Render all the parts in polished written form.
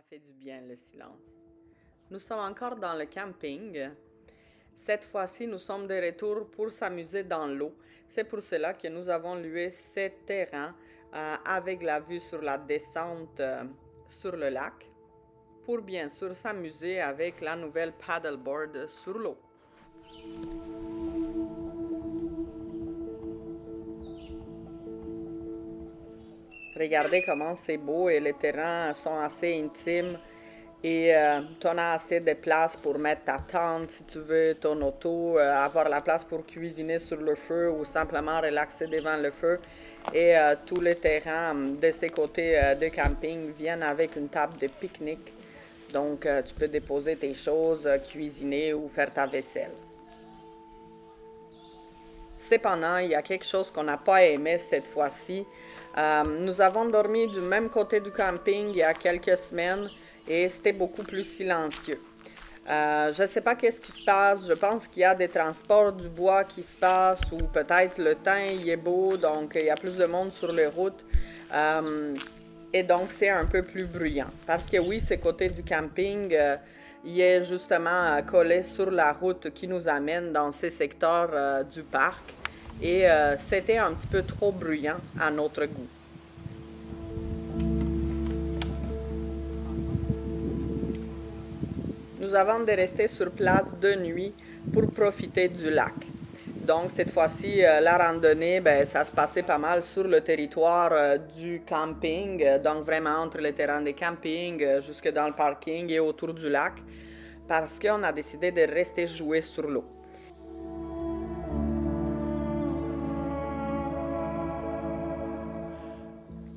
Ça fait du bien le silence. Nous sommes encore dans le camping. Cette fois-ci, nous sommes de retour pour s'amuser dans l'eau. C'est pour cela que nous avons loué ce terrain avec la vue sur la descente sur le lac pour bien sûr s'amuser avec la nouvelle paddleboard sur l'eau. Regardez comment c'est beau et les terrains sont assez intimes et tu as assez de place pour mettre ta tente si tu veux, ton auto, avoir la place pour cuisiner sur le feu ou simplement relaxer devant le feu. Et tous les terrains de ces côtés de camping viennent avec une table de pique-nique. Donc tu peux déposer tes choses, cuisiner ou faire ta vaisselle. Cependant, il y a quelque chose qu'on n'a pas aimé cette fois-ci. Nous avons dormi du même côté du camping il y a quelques semaines et c'était beaucoup plus silencieux. Je ne sais pas qu'est-ce qui se passe. Je pense qu'il y a des transports du bois qui se passent ou peut-être le temps il est beau, donc il y a plus de monde sur les routes. Et donc c'est un peu plus bruyant. Parce que oui, ce côté du camping, il est justement collé sur la route qui nous amène dans ces secteurs du parc. Et c'était un petit peu trop bruyant à notre goût. Nous avons de rester sur place de nuit pour profiter du lac. Donc cette fois-ci, la randonnée, ça se passait pas mal sur le territoire du camping, donc vraiment entre les terrains de camping, jusque dans le parking et autour du lac, parce qu'on a décidé de rester jouer sur l'eau.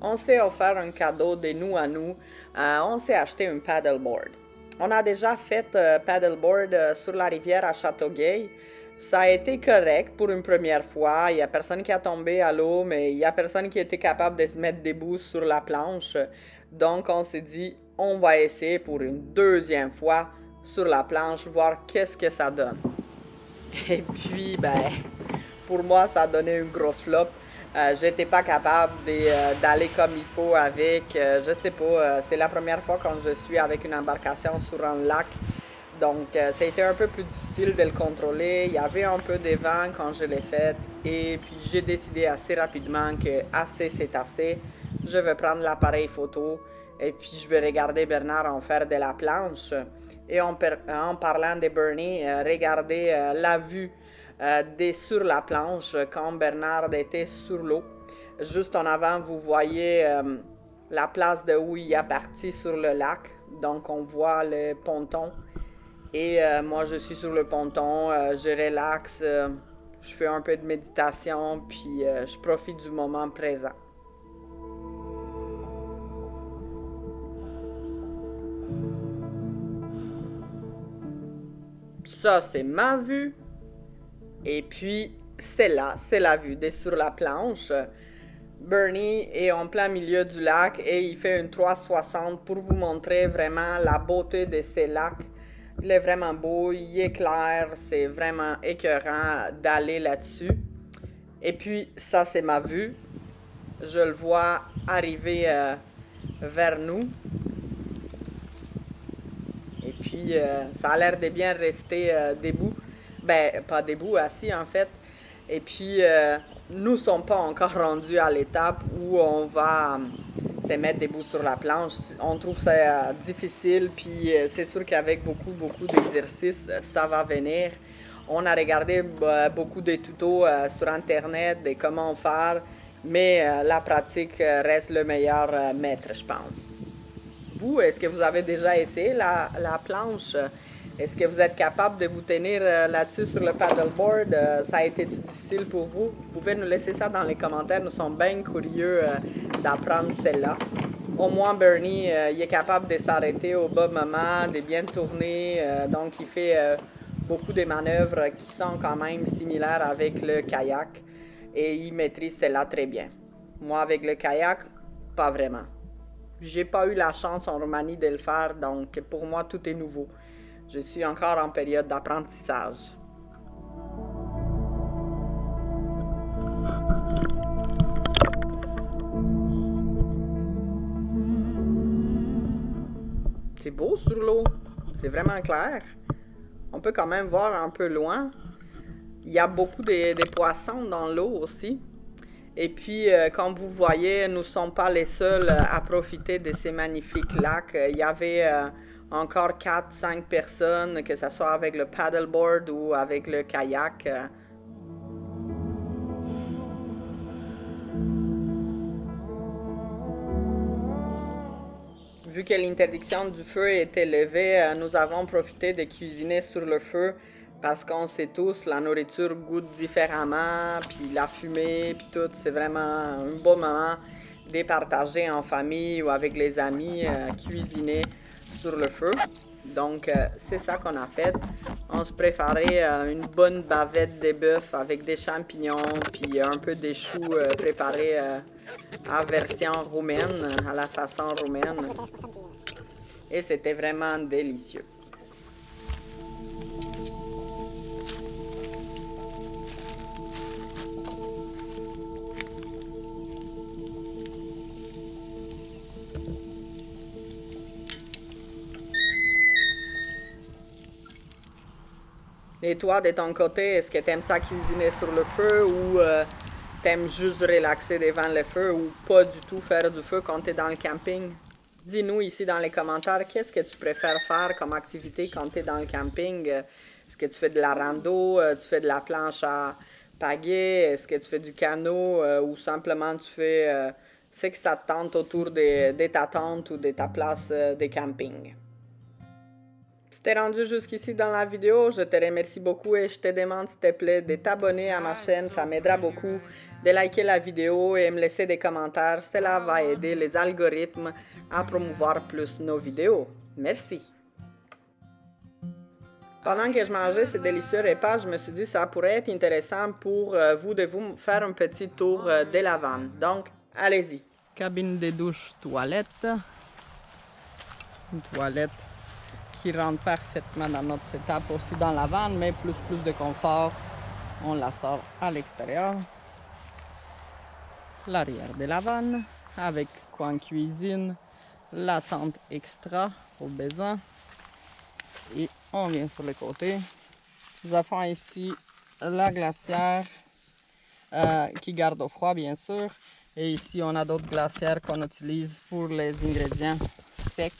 On s'est offert un cadeau de nous à nous. On s'est acheté un paddleboard. On a déjà fait paddleboard sur la rivière à Châteauguay. Ça a été correct pour une première fois. Il n'y a personne qui a tombé à l'eau, mais il n'y a personne qui était capable de se mettre debout sur la planche. Donc on s'est dit, on va essayer pour une deuxième fois sur la planche, voir qu'est-ce que ça donne. Et puis, pour moi, ça a donné un gros flop. J'étais pas capable d'aller comme il faut avec, je sais pas, c'est la première fois quand je suis avec une embarcation sur un lac, donc ça a été un peu plus difficile de le contrôler. Il y avait un peu de vent quand je l'ai fait et puis j'ai décidé assez rapidement que assez c'est assez. Je vais prendre l'appareil photo et puis je vais regarder Bernard en faire de la planche et en parlant de Bernie, regarder la vue sur la planche quand Bernard était sur l'eau. Juste en avant, vous voyez la place de où il est parti sur le lac. Donc, on voit le ponton. Et moi, je suis sur le ponton, je relaxe, je fais un peu de méditation, puis je profite du moment présent. Ça, c'est ma vue. Et puis, c'est là, c'est la vue de sur la planche. Bernie est en plein milieu du lac et il fait une 360 pour vous montrer vraiment la beauté de ces lacs. Il est vraiment beau, il est clair, c'est vraiment écœurant d'aller là-dessus. Et puis, ça, c'est ma vue. Je le vois arriver vers nous. Et puis, ça a l'air de bien rester debout. Pas debout, assis en fait. Et puis, nous ne sommes pas encore rendus à l'étape où on va se mettre debout sur la planche. On trouve ça difficile, puis c'est sûr qu'avec beaucoup d'exercices, ça va venir. On a regardé beaucoup de tutos sur Internet de comment faire, mais la pratique reste le meilleur maître, je pense. Vous, est-ce que vous avez déjà essayé la planche? Est-ce que vous êtes capable de vous tenir là-dessus sur le paddleboard? Ça a été difficile pour vous? Vous pouvez nous laisser ça dans les commentaires. Nous sommes bien curieux d'apprendre celle-là. Au moins, Bernie, il est capable de s'arrêter au bon moment, de bien tourner. Donc, il fait beaucoup de manœuvres qui sont quand même similaires avec le kayak. Et il maîtrise celle-là très bien. Moi, avec le kayak, pas vraiment. J'ai pas eu la chance en Roumanie de le faire, donc pour moi, tout est nouveau. Je suis encore en période d'apprentissage. C'est beau sur l'eau. C'est vraiment clair. On peut quand même voir un peu loin. Il y a beaucoup de poissons dans l'eau aussi. Et puis, comme vous voyez, nous ne sommes pas les seuls à profiter de ces magnifiques lacs. Il y avait encore 4-5 personnes, que ce soit avec le paddleboard ou avec le kayak. Vu que l'interdiction du feu était levée, nous avons profité de cuisiner sur le feu parce qu'on sait tous, la nourriture goûte différemment, puis la fumée, puis tout, c'est vraiment un beau moment de partager en famille ou avec les amis, cuisiner sur le feu. Donc, c'est ça qu'on a fait. On se préparait une bonne bavette de bœuf avec des champignons, puis un peu de choux préparés en version roumaine, à la façon roumaine. Et c'était vraiment délicieux. Et toi, de ton côté, est-ce que tu aimes ça cuisiner sur le feu ou t'aimes juste relaxer devant le feu ou pas du tout faire du feu quand tu es dans le camping? Dis-nous ici dans les commentaires, qu'est-ce que tu préfères faire comme activité quand tu es dans le camping? Est-ce que tu fais de la rando, tu fais de la planche à pagaie, est-ce que tu fais du canot ou simplement tu fais ce que ça te tente autour de ta tente ou de ta place de camping? Si t'es rendu jusqu'ici dans la vidéo, je te remercie beaucoup et je te demande s'il te plaît de t'abonner à ma chaîne, ça m'aidera beaucoup, de liker la vidéo et me laisser des commentaires, cela va aider les algorithmes à promouvoir plus nos vidéos. Merci! Pendant que je mangeais ces délicieux repas, je me suis dit que ça pourrait être intéressant pour vous de vous faire un petit tour de la vanne. Donc, allez-y! Cabine de douche, toilette. Une toilette qui rentre parfaitement dans notre setup aussi dans la vanne, mais plus de confort, on la sort à l'extérieur. L'arrière de la vanne, avec coin cuisine, la tente extra au besoin. Et on vient sur le côté. Nous avons ici la glacière qui garde au froid, bien sûr. Et ici, on a d'autres glacières qu'on utilise pour les ingrédients secs.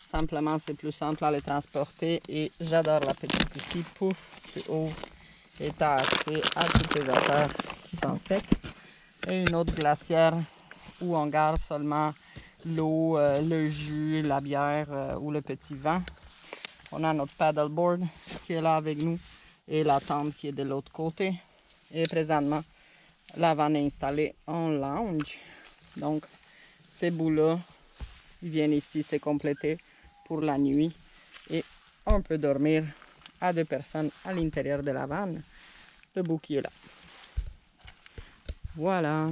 Simplement, c'est plus simple à les transporter et j'adore la petite ici. Pouf, tu ouvres et tu as accès à toutes les affaires qui sont secs. Et une autre glacière où on garde seulement l'eau, le jus, la bière ou le petit vin. On a notre paddleboard qui est là avec nous et la tente qui est de l'autre côté. Et présentement, la vanne est installée en lounge. Donc, ces bouts-là, ils viennent ici se compléter pour la nuit et on peut dormir à 2 personnes à l'intérieur de la vanne. Le bout qui est là. Voilà.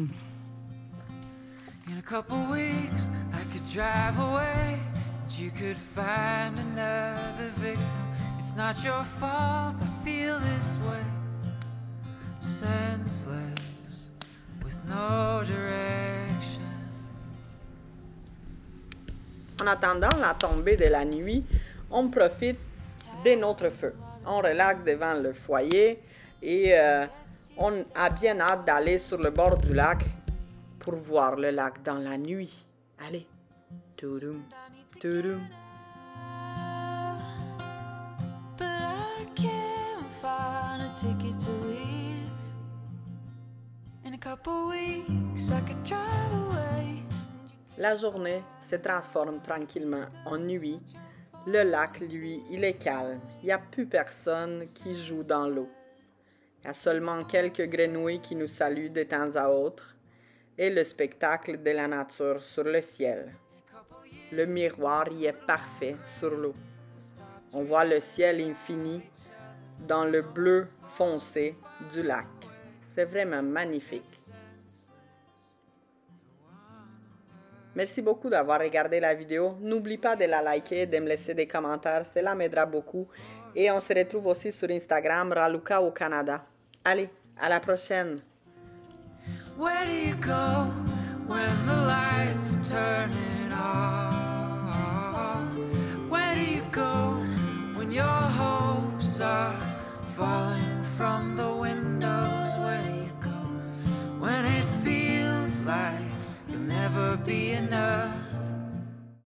In a couple weeks, I could drive away, and you could find another victim. It's not your fault, I feel this way. Senseless, with no direction. En attendant la tombée de la nuit, on profite de notre feu. On relaxe devant le foyer et on a bien hâte d'aller sur le bord du lac pour voir le lac dans la nuit. Allez. Toudoum, toudoum. La journée se transforme tranquillement en nuit. Le lac, lui, il est calme. Il n'y a plus personne qui joue dans l'eau. Il y a seulement quelques grenouilles qui nous saluent de temps à autre et le spectacle de la nature sur le ciel. Le miroir y est parfait sur l'eau. On voit le ciel infini dans le bleu foncé du lac. C'est vraiment magnifique. Merci beaucoup d'avoir regardé la vidéo. N'oublie pas de la liker et de me laisser des commentaires. Cela m'aidera beaucoup. Et on se retrouve aussi sur Instagram, Raluca au Canada. Allez, à la prochaine! Where do you go when the lights are turning off? falling from the windows where you go when it feels like you'll never be enough.